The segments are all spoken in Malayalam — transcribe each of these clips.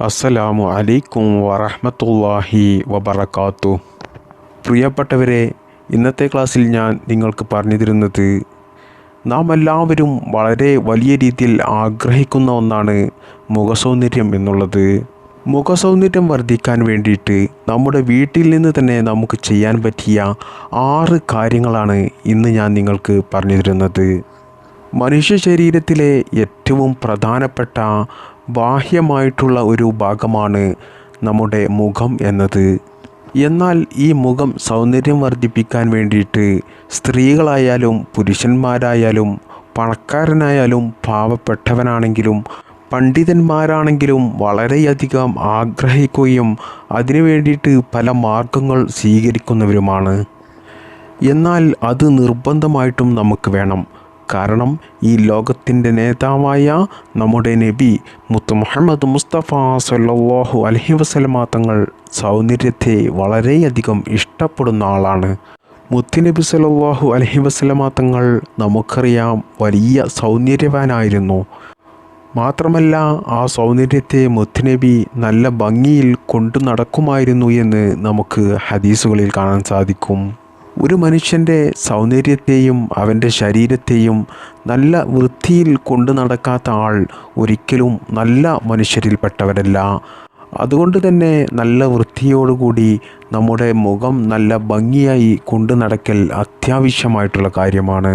അസ്സലാമു അലൈക്കും വറഹ്മത്തുള്ളാഹി വബറകാതുഹു. പ്രിയപ്പെട്ടവരെ, ഇന്നത്തെ ക്ലാസ്സിൽ ഞാൻ നിങ്ങൾക്ക് പറഞ്ഞു തരുന്നത് നാം എല്ലാവരും വളരെ വലിയ രീതിയിൽ ആഗ്രഹിക്കുന്ന ഒന്നാണ് മുഖസൗന്ദര്യം എന്നുള്ളത്. മുഖസൗന്ദര്യം വർദ്ധിക്കാൻ വേണ്ടിയിട്ട് നമ്മുടെ വീട്ടിൽ നിന്ന് തന്നെ നമുക്ക് ചെയ്യാൻ പറ്റിയ 6 കാര്യങ്ങളാണ് ഇന്ന് ഞാൻ നിങ്ങൾക്ക് പറഞ്ഞു തരുന്നത്. മനുഷ്യ ശരീരത്തിലെ ഏറ്റവും പ്രധാനപ്പെട്ട ബാഹ്യമായിട്ടുള്ള ഒരു ഭാഗമാണ് നമ്മുടെ മുഖം എന്നത്. എന്നാൽ ഈ മുഖം സൗന്ദര്യം വർദ്ധിപ്പിക്കാൻ വേണ്ടിയിട്ട് സ്ത്രീകളായാലും പുരുഷന്മാരായാലും പണക്കാരനായാലും പാവപ്പെട്ടവനാണെങ്കിലും പണ്ഡിതന്മാരാണെങ്കിലും വളരെയധികം ആഗ്രഹിക്കുകയും അതിനു വേണ്ടിയിട്ട് പല മാർഗങ്ങൾ സ്വീകരിക്കുന്നവരുമാണ്. എന്നാൽ അത് നിർബന്ധമായിട്ടും നമുക്ക് വേണം. കാരണം ഈ ലോകത്തിൻ്റെ നേതാവായ നമ്മുടെ നബി മുത്ത് മുഹമ്മദ് മുസ്തഫ സല്ലല്ലാഹു അലൈഹി വസല്ലമ തങ്ങൾ സൗന്ദര്യത്തെ വളരെയധികം ഇഷ്ടപ്പെടുന്ന ആളാണ്. മുത്തുനബി സല്ലല്ലാഹു അലൈഹി വസല്ലമ തങ്ങൾ നമുക്കറിയാം വലിയ സൗന്ദര്യവാനായിരുന്നു. മാത്രമല്ല ആ സൗന്ദര്യത്തെ മുത്തുനബി നല്ല ഭംഗിയിൽ കൊണ്ടു നടക്കുമായിരുന്നു എന്ന് നമുക്ക് ഹദീസുകളിൽ കാണാൻ സാധിക്കും. ഒരു മനുഷ്യൻ്റെ സൗന്ദര്യത്തെയും അവൻ്റെ ശരീരത്തെയും നല്ല വൃത്തിയിൽ കൊണ്ടു നടക്കാത്ത ആൾ ഒരിക്കലും നല്ല മനുഷ്യരിൽപ്പെട്ടവരല്ല. അതുകൊണ്ട് തന്നെ നല്ല വൃത്തിയോടുകൂടി നമ്മുടെ മുഖം നല്ല ഭംഗിയായി കൊണ്ടു നടക്കൽ അത്യാവശ്യമായിട്ടുള്ള കാര്യമാണ്.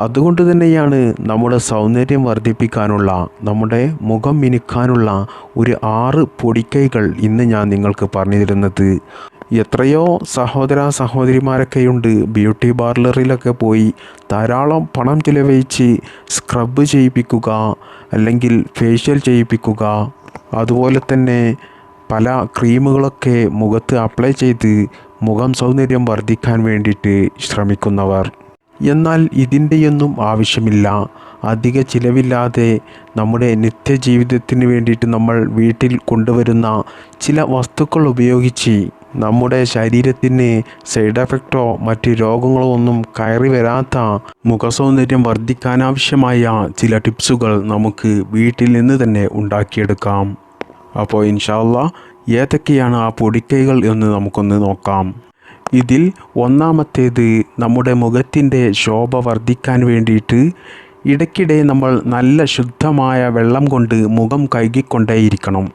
അതുകൊണ്ട് തന്നെയാണ് നമ്മുടെ സൗന്ദര്യം വർദ്ധിപ്പിക്കാനുള്ള, നമ്മുടെ മുഖം മിനുക്കാനുള്ള ഒരു 6 പൊടിക്കൈകൾ ഇന്ന് ഞാൻ നിങ്ങൾക്ക് പറഞ്ഞു തരുന്നത്. എത്രയോ സഹോദര സഹോദരിമാരൊക്കെയുണ്ട് ബ്യൂട്ടി പാർലറിലൊക്കെ പോയി ധാരാളം പണം ചിലവഴിച്ച് സ്ക്രബ് ചെയ്യിപ്പിക്കുക, അല്ലെങ്കിൽ ഫേഷ്യൽ ചെയ്യിപ്പിക്കുക, അതുപോലെ തന്നെ പല ക്രീമുകളൊക്കെ മുഖത്ത് അപ്ലൈ ചെയ്ത് മുഖം സൗന്ദര്യം വർദ്ധിക്കാൻ വേണ്ടിയിട്ട് ശ്രമിക്കുന്നവർ. എന്നാൽ ഇതിൻ്റെയൊന്നും ആവശ്യമില്ല. അധിക ചിലവില്ലാതെ നമ്മുടെ നിത്യജീവിതത്തിന് വേണ്ടിയിട്ട് നമ്മൾ വീട്ടിൽ കൊണ്ടുവരുന്ന ചില വസ്തുക്കൾ ഉപയോഗിച്ച് നമ്മുടെ ശരീരത്തിന് സൈഡ് എഫക്റ്റോ മറ്റ് രോഗങ്ങളോ ഒന്നും കയറി വരാത്ത മുഖസൗന്ദര്യം വർദ്ധിക്കാനാവശ്യമായ ചില ടിപ്സുകൾ നമുക്ക് വീട്ടിൽ നിന്ന് തന്നെ ഉണ്ടാക്കിയെടുക്കാം. അപ്പോൾ ഇൻഷാ അല്ലാഹ് ഏതൊക്കെയാണ് ആ പൊടിക്കൈകൾ എന്ന് നമുക്കൊന്ന് നോക്കാം. ഇതിൽ ഒന്നാമത്തേത്, നമ്മുടെ മുഖത്തിൻ്റെ ശോഭ വർദ്ധിക്കാൻ വേണ്ടിയിട്ട് ഇടയ്ക്കിടെ നമ്മൾ നല്ല ശുദ്ധമായ വെള്ളം കൊണ്ട് മുഖം കഴുകിക്കൊണ്ടേയിരിക്കണം.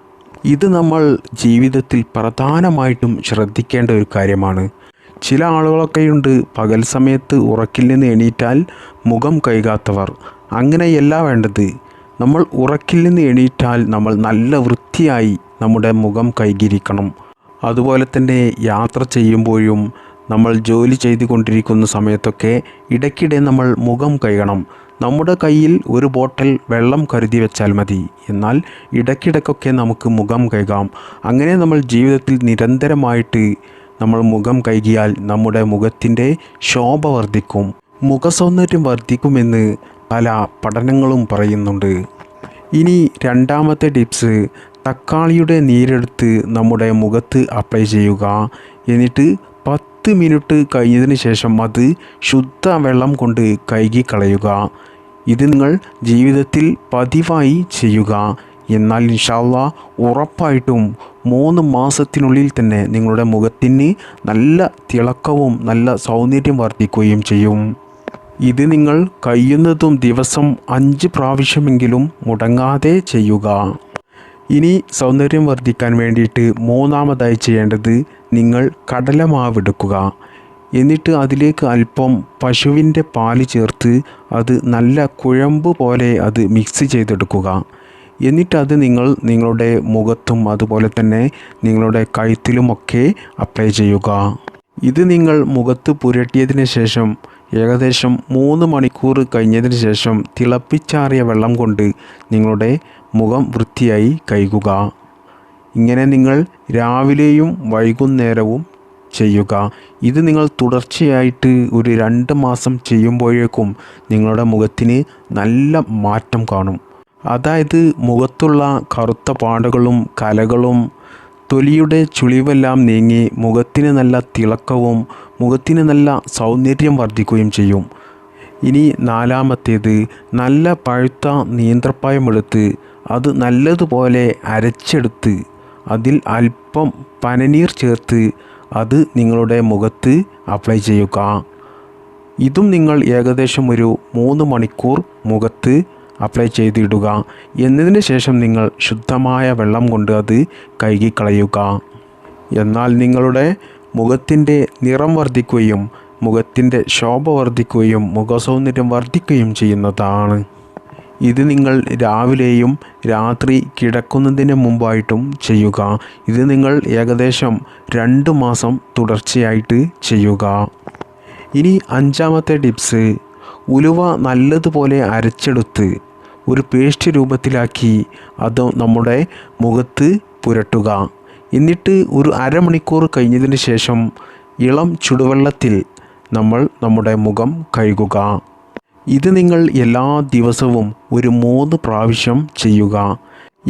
ഇത് നമ്മൾ ജീവിതത്തിൽ പ്രധാനമായിട്ടും ശ്രദ്ധിക്കേണ്ട ഒരു കാര്യമാണ്. ചില ആളുകളൊക്കെയുണ്ട് പകൽ സമയത്ത് ഉറക്കിൽ നിന്ന് എണീറ്റാൽ മുഖം കഴുകാത്തവർ. അങ്ങനെയല്ല വേണ്ടത്. നമ്മൾ ഉറക്കിൽ നിന്ന് എണീറ്റാൽ നമ്മൾ നല്ല വൃത്തിയായി നമ്മുടെ മുഖം കഴുകിയിരിക്കണം. അതുപോലെ തന്നെ യാത്ര ചെയ്യുമ്പോഴും നമ്മൾ ജോലി ചെയ്തുകൊണ്ടിരിക്കുന്ന സമയത്തൊക്കെ ഇടയ്ക്കിടെ നമ്മൾ മുഖം കഴുകണം. നമ്മുടെ കയ്യിൽ ഒരു ബോട്ടിൽ വെള്ളം കരുതി വെച്ചാൽ മതി. എന്നാൽ ഇടയ്ക്കിടയ്ക്കൊക്കെ നമുക്ക് മുഖം കഴുകാം. അങ്ങനെ നമ്മൾ ജീവിതത്തിൽ നിരന്തരമായിട്ട് നമ്മൾ മുഖം കഴുകിയാൽ നമ്മുടെ മുഖത്തിൻ്റെ ശോഭ വർദ്ധിക്കും, മുഖസൗന്ദര്യം വർദ്ധിക്കുമെന്ന് പല പഠനങ്ങളും പറയുന്നുണ്ട്. ഇനി രണ്ടാമത്തെ ടിപ്സ്, തക്കാളിയുടെ നീരെടുത്ത് നമ്മുടെ മുഖത്ത് അപ്ലൈ ചെയ്യുക. എന്നിട്ട് 10 മിനിറ്റ് കഴിഞ്ഞതിന് ശേഷം അത് ശുദ്ധ വെള്ളം കൊണ്ട് കഴുകിക്കളയുക. ഇത് നിങ്ങൾ ജീവിതത്തിൽ പതിവായി ചെയ്യുക. എന്നാൽ ഇൻഷാ അല്ലാഹ് ഉറപ്പായിട്ടും 3 മാസത്തിനുള്ളിൽ തന്നെ നിങ്ങളുടെ മുഖത്തിന് നല്ല തിളക്കവും നല്ല സൗന്ദര്യം വർദ്ധിക്കുകയും ചെയ്യും. ഇത് നിങ്ങൾ കഴിയുന്നതും ദിവസം 5 പ്രാവശ്യമെങ്കിലും മുടങ്ങാതെ ചെയ്യുക. ഇനി സൗന്ദര്യം വർദ്ധിക്കാൻ വേണ്ടിയിട്ട് മൂന്നാമതായി ചെയ്യേണ്ടത്, നിങ്ങൾ കടലമാവെടുക്കുക. എന്നിട്ട് അതിലേക്ക് അല്പം പശുവിൻ്റെ പാല് ചേർത്ത് അത് നല്ല കുഴമ്പ് പോലെ അത് മിക്സ് ചെയ്തെടുക്കുക. എന്നിട്ട് അത് നിങ്ങളുടെ മുഖത്തും അതുപോലെ തന്നെ നിങ്ങളുടെ കഴുത്തിലുമൊക്കെ അപ്ലൈ ചെയ്യുക. ഇത് നിങ്ങൾ മുഖത്ത് പുരട്ടിയതിന് ശേഷം ഏകദേശം 3 മണിക്കൂർ കഴിഞ്ഞതിന് ശേഷം തിളപ്പിച്ചാറിയ വെള്ളം കൊണ്ട് നിങ്ങളുടെ മുഖം വൃത്തിയായി കഴുകുക. ഇങ്ങനെ നിങ്ങൾ രാവിലെയും വൈകുന്നേരവും ചെയ്യുക. ഇത് നിങ്ങൾ തുടർച്ചയായിട്ട് ഒരു 2 മാസം ചെയ്യുമ്പോഴേക്കും നിങ്ങളുടെ മുഖത്തിന് നല്ല മാറ്റം കാണും. അതായത് മുഖത്തുള്ള കറുത്ത പാടുകളും കലകളും തൊലിയുടെ ചുളിവെല്ലാം നീങ്ങി മുഖത്തിന് നല്ല തിളക്കവും മുഖത്തിന് നല്ല സൗന്ദര്യം വർദ്ധിക്കുകയും ചെയ്യും. ഇനി നാലാമത്തേത്, നല്ല പഴുത്ത നേന്ത്രപ്പഴം എടുത്ത് അത് നല്ലതുപോലെ അരച്ചെടുത്ത് അതിൽ അല്പം പനനീർ ചേർത്ത് അത് നിങ്ങളുടെ മുഖത്ത് അപ്ലൈ ചെയ്യുക. ഇതും നിങ്ങൾ ഏകദേശം ഒരു 3 മണിക്കൂർ മുഖത്ത് അപ്ലൈ ചെയ്തിടുക. എന്നതിന് ശേഷം നിങ്ങൾ ശുദ്ധമായ വെള്ളം കൊണ്ട് അത് കഴുകിക്കളയുക. എന്നാൽ നിങ്ങളുടെ മുഖത്തിൻ്റെ നിറം വർദ്ധിക്കുകയും മുഖത്തിൻ്റെ ശോഭ വർദ്ധിക്കുകയും മുഖസൗന്ദര്യം വർദ്ധിക്കുകയും ചെയ്യുന്നതാണ്. ഇത് നിങ്ങൾ രാവിലെയും രാത്രി കിടക്കുന്നതിന് മുമ്പായിട്ടും ചെയ്യുക. ഇത് നിങ്ങൾ ഏകദേശം 2 മാസം തുടർച്ചയായിട്ട് ചെയ്യുക. ഇനി 5-മത്തെ ടിപ്സ്, ഉലുവ നല്ലതുപോലെ അരച്ചെടുത്ത് ഒരു പേസ്റ്റ് രൂപത്തിലാക്കി അത് നമ്മുടെ മുഖത്ത് പുരട്ടുക. എന്നിട്ട് ഒരു അരമണിക്കൂർ കഴിഞ്ഞതിന് ശേഷം ഇളം ചുടുവെള്ളത്തിൽ നമ്മൾ നമ്മുടെ മുഖം കഴുകുക. ഇത് നിങ്ങൾ എല്ലാ ദിവസവും ഒരു 3 പ്രാവശ്യം ചെയ്യുക.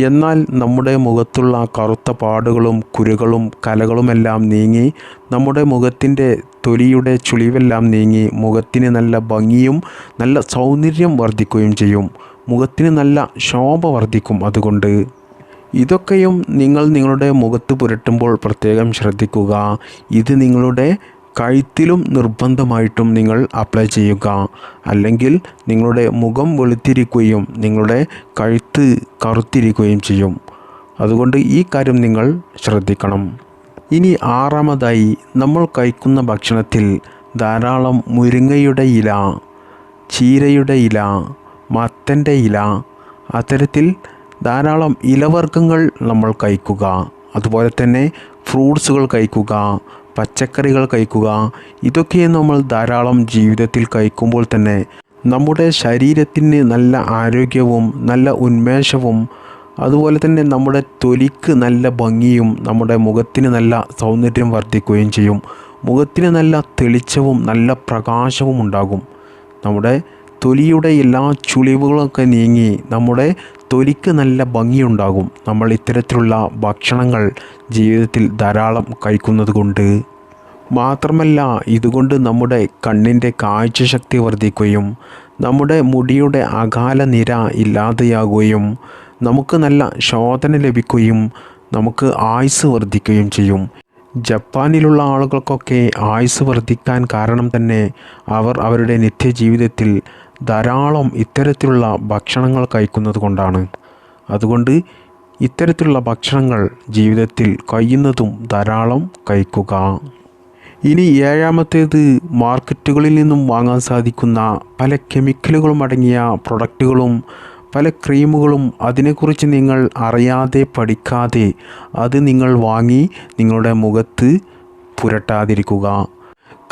എന്നാൽ നമ്മുടെ മുഖത്തുള്ള കറുത്ത പാടുകളും കുരുകളും കലകളുമെല്ലാം നീങ്ങി നമ്മുടെ മുഖത്തിൻ്റെ തൊലിയുടെ ചുളിവെല്ലാം നീങ്ങി മുഖത്തിന് നല്ല ഭംഗിയും നല്ല സൗന്ദര്യം വർദ്ധിക്കുകയും ചെയ്യും. മുഖത്തിന് നല്ല ശോഭ വർദ്ധിക്കും. അതുകൊണ്ട് ഇതൊക്കെയും നിങ്ങൾ നിങ്ങളുടെ മുഖത്ത് പുരട്ടുമ്പോൾ പ്രത്യേകം ശ്രദ്ധിക്കുക. ഇത് നിങ്ങളുടെ കഴുത്തിലും നിർബന്ധമായിട്ടും നിങ്ങൾ അപ്ലൈ ചെയ്യുക. അല്ലെങ്കിൽ നിങ്ങളുടെ മുഖം വെളുത്തിരിക്കുകയും നിങ്ങളുടെ കഴുത്ത് കറുത്തിരിക്കുകയും ചെയ്യും. അതുകൊണ്ട് ഈ കാര്യം നിങ്ങൾ ശ്രദ്ധിക്കണം. ഇനി 6-മതായി, നമ്മൾ കഴിക്കുന്ന ഭക്ഷണത്തിൽ ധാരാളം മുരിങ്ങയുടെ ഇല, ചീരയുടെ ഇല, മത്തൻ്റെ ഇല, അത്തരത്തിൽ ധാരാളം ഇലവർഗ്ഗങ്ങൾ നമ്മൾ കഴിക്കുക. അതുപോലെ തന്നെ ഫ്രൂട്ട്സുകൾ കഴിക്കുക, പച്ചക്കറികൾ കഴിക്കുക. ഇതൊക്കെ നമ്മൾ ധാരാളം ജീവിതത്തിൽ കഴിക്കുമ്പോൾ തന്നെ നമ്മുടെ ശരീരത്തിന് നല്ല ആരോഗ്യവും നല്ല ഉന്മേഷവും അതുപോലെ തന്നെ നമ്മുടെ തൊലിക്ക് നല്ല ഭംഗിയും നമ്മുടെ മുഖത്തിന് നല്ല സൗന്ദര്യം വർദ്ധിക്കുകയും ചെയ്യും. മുഖത്തിന് നല്ല തെളിച്ചവും നല്ല പ്രകാശവും ഉണ്ടാകും. നമ്മുടെ തൊലിയുടെ എല്ലാ ചുളിവുകളൊക്കെ നീങ്ങി നമ്മുടെ തൊലിക്ക് നല്ല ഭംഗിയുണ്ടാകും നമ്മൾ ഇത്തരത്തിലുള്ള ഭക്ഷണങ്ങൾ ജീവിതത്തിൽ ധാരാളം കഴിക്കുന്നത് കൊണ്ട്. മാത്രമല്ല, ഇതുകൊണ്ട് നമ്മുടെ കണ്ണിൻ്റെ കാഴ്ചശക്തി വർദ്ധിക്കുകയും നമ്മുടെ മുടിയുടെ അകാല നിര ഇല്ലാതെയാകുകയും നമുക്ക് നല്ല ശോധന ലഭിക്കുകയും നമുക്ക് ആയുസ്സ് വർദ്ധിക്കുകയും ചെയ്യും. ജപ്പാനിലുള്ള ആളുകൾക്കൊക്കെ ആയുസ്സ് വർദ്ധിക്കാൻ കാരണം തന്നെ അവർ അവരുടെ നിത്യജീവിതത്തിൽ ധാരാളം ഇത്തരത്തിലുള്ള ഭക്ഷണങ്ങൾ കഴിക്കുന്നത് കൊണ്ടാണ്. അതുകൊണ്ട് ഇത്തരത്തിലുള്ള ഭക്ഷണങ്ങൾ ജീവിതത്തിൽ കഴിയുന്നതും ധാരാളം കഴിക്കുക. ഇനി 7-മത്തേത്, മാർക്കറ്റുകളിൽ നിന്നും വാങ്ങാൻ സാധിക്കുന്ന പല കെമിക്കലുകളും അടങ്ങിയ പ്രൊഡക്റ്റുകളും പല ക്രീമുകളും അതിനെക്കുറിച്ച് നിങ്ങൾ അറിയാതെ പഠിക്കാതെ അത് നിങ്ങൾ വാങ്ങി നിങ്ങളുടെ മുഖത്ത് പുരട്ടാതിരിക്കുക.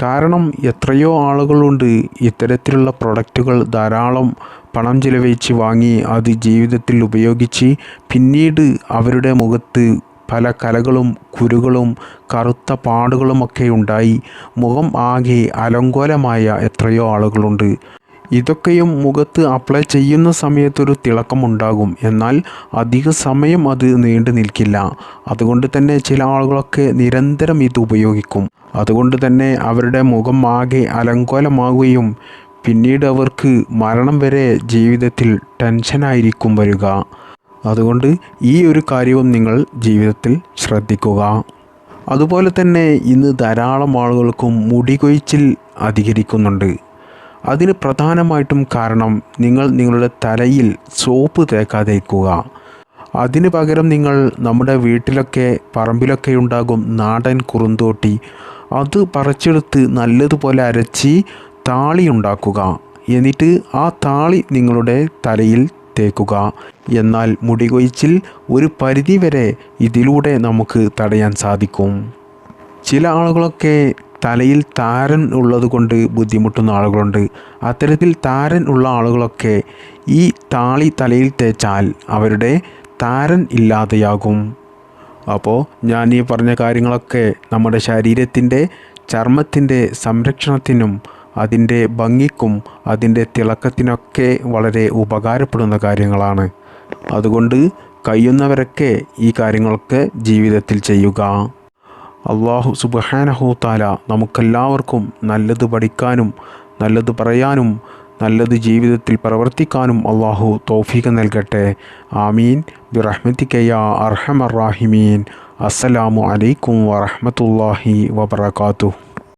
കാരണം എത്രയോ ആളുകളുണ്ട് ഇത്തരത്തിലുള്ള പ്രൊഡക്റ്റുകൾ ധാരാളം പണം ചിലവഴിച്ച് വാങ്ങി അത് ജീവിതത്തിൽ ഉപയോഗിച്ച് പിന്നീട് അവരുടെ മുഖത്ത് പല കലകളും കുരുകളും കറുത്ത പാടുകളുമൊക്കെ ഉണ്ടായി മുഖം ആകെ അലങ്കോലമായ എത്രയോ ആളുകളുണ്ട്. ഇതൊക്കെയും മുഖത്ത് അപ്ലൈ ചെയ്യുന്ന സമയത്തൊരു തിളക്കമുണ്ടാകും, എന്നാൽ അധിക സമയം അത് നീണ്ടു നിൽക്കില്ല. അതുകൊണ്ട് തന്നെ ചില ആളുകളൊക്കെ നിരന്തരം ഇത് ഉപയോഗിക്കും. അതുകൊണ്ട് തന്നെ അവരുടെ മുഖം ആകെ അലങ്കോലമാകുകയും പിന്നീട് അവർക്ക് മരണം വരെ ജീവിതത്തിൽ ടെൻഷനായിരിക്കും വരിക. അതുകൊണ്ട് ഈ ഒരു കാര്യവും നിങ്ങൾ ജീവിതത്തിൽ ശ്രദ്ധിക്കുക. അതുപോലെ തന്നെ ഇന്ന് ധാരാളം ആളുകൾക്കും മുടി കൊഴിച്ചിൽ അധികരിക്കുന്നുണ്ട്. അതിന് പ്രധാനമായിട്ടും കാരണം നിങ്ങൾ നിങ്ങളുടെ തലയിൽ സോപ്പ് തേക്കാതിരിക്കുക. അതിന് പകരം നിങ്ങൾ നമ്മുടെ വീട്ടിലൊക്കെ പറമ്പിലൊക്കെ ഉണ്ടാകും നാടൻ കുറുന്തോട്ടി, അത് പറിച്ചെടുത്ത് നല്ലതുപോലെ അരച്ച് താളി ഉണ്ടാക്കുക. എന്നിട്ട് ആ താളി നിങ്ങളുടെ തലയിൽ തേക്കുക. എന്നാൽ മുടി കൊഴിച്ചിൽ ഒരു പരിധിവരെ ഇതിലൂടെ നമുക്ക് തടയാൻ സാധിക്കും. ചില ആളുകളൊക്കെ തലയിൽ താരൻ ഉള്ളത് കൊണ്ട് ബുദ്ധിമുട്ടുന്ന ആളുകളുണ്ട്. അത്തരത്തിൽ താരൻ ഉള്ള ആളുകളൊക്കെ ഈ താളി തലയിൽ തേച്ചാൽ അവരുടെ താരൻ ഇല്ലാതെയാകും. അപ്പോൾ ഞാൻ ഈ പറഞ്ഞ കാര്യങ്ങളൊക്കെ നമ്മുടെ ശരീരത്തിൻ്റെ ചർമ്മത്തിൻ്റെ സംരക്ഷണത്തിനും അതിൻ്റെ ഭംഗിക്കും അതിൻ്റെ തിളക്കത്തിനൊക്കെ വളരെ ഉപകാരപ്പെടുന്ന കാര്യങ്ങളാണ്. അതുകൊണ്ട് കഴിയുന്നവരൊക്കെ ഈ കാര്യങ്ങളൊക്കെ ജീവിതത്തിൽ ചെയ്യുക. അല്ലാഹു സുബ്ഹാനഹു തആല നമുക്കെല്ലാവർക്കും നല്ലത് പഠിക്കാനും നല്ലത് പറയാനും നല്ലത് ജീവിതത്തിൽ പ്രവർത്തിക്കാനും അള്ളാഹു തൗഫീഖ് നൽകട്ടെ. ആമീൻ ബിറഹ്മതിക യാ അർഹമർ റാഹിമീൻ. അസ്സലാമു അലൈക്കും വറഹ്മത്തുള്ളാഹി വബറകാതുഹു.